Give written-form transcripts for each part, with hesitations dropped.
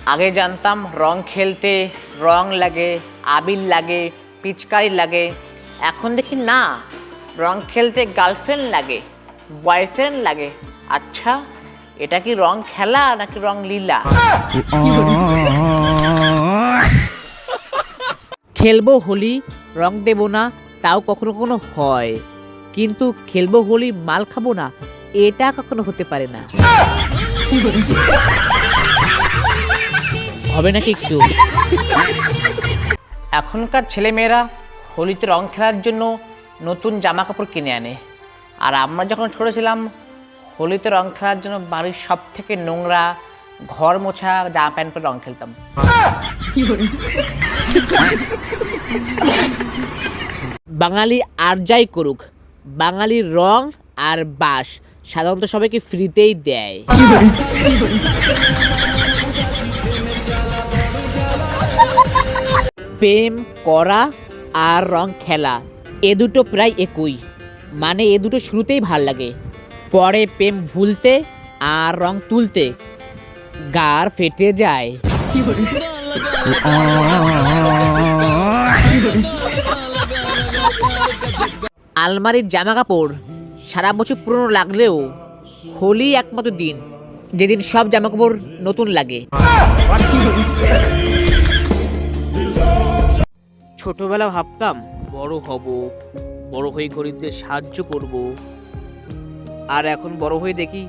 আগে জানতাম রং খেলতে রং লাগে, আবির লাগে, পিচকারি লাগে। এখন দেখি না, রং খেলতে গার্লফ্রেন্ড লাগে, বয়ফ্রেন্ড লাগে। আচ্ছা, এটা কি রং খেলা নাকি রং লীলা? খেলবো হোলি, রং দেব না, তাও কখনো কখনো হয়। কিন্তু খেলবো হোলি, মাল খাবো না, এটা কখনো হতে পারে না। হবে নাকি একটু? এখনকার ছেলেমেয়েরা হোলিতে রং খেলার জন্য নতুন জামা কাপড় কিনে আনে, আর আমরা যখন ছোট ছিলাম হোলিতে রং খেলার জন্য বাড়ির সব থেকে নোংরা ঘর মোছা জামা প্যান্ট পরে রং খেলতাম। বাঙালি আর যাই করুক, বাঙালির রং আর বাস সাধারণত সবাইকে ফ্রিতেই দেয়। প্রেম করা আর রং খেলা এ দুটো প্রায় একই, মানে এ দুটো শুরুতেই ভাল লাগে, পরে প্রেম ভুলতে আর রং তুলতে গার ফেটে যায়। আলমারির জামা কাপড় সারা বছর পুরনো লাগলেও হোলি একমাত্র দিন যেদিন সব জামা কাপড় নতুন লাগে। ছোটবেলা ভাবতাম বড় হব, বড় হয়ে গরিবদের সাহায্য করব, আর এখন বড় হয়ে দেখি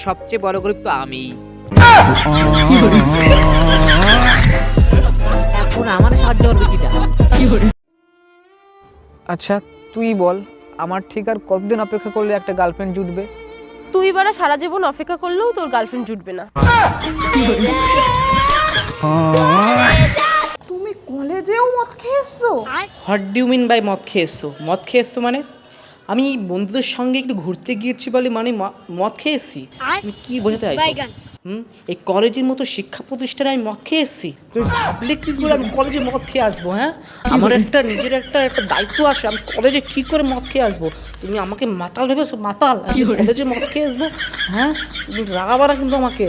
সবচেয়ে বড় গরিব তো আমি। এখন আমার সাহায্য করবে কিটা? আচ্ছা তুই বল, আমার ঠিক আর কতদিন অপেক্ষা করলে একটা গার্লফ্রেন্ড জুটবে? তুই বারা সারা জীবন অপেক্ষা করলেও তোর গার্লফ্রেন্ড জুটবে না। তুমি কলেজেও মদ খেয়েছো? হোয়াট ডু মিন বাই মদ খেয়েছো? মদ খেয়েছো মানে আমি বন্ধুদের সঙ্গে একটু ঘুরতে গিয়েছি বলে মানে মদ খেয়েছি? তুমি কি বোঝাতে চাইছো? এই কলেজের মতো শিক্ষা প্রতিষ্ঠানে আমি মদ খেয়ে এসেছি? তুমি ভাবলে কি করে আমি কলেজে মদ খেয়ে আসবো? হ্যাঁ, আমার একটা নিজের একটা দায়িত্ব আছে, আমি কলেজে কি করে মদ খেয়ে আসবো? তুমি আমাকে মাতাল ভেবেছো? মাতাল? কলেজে মদ খেয়ে আসবো? হ্যাঁ, তুমি রাগাবারা কিন্তু আমাকে।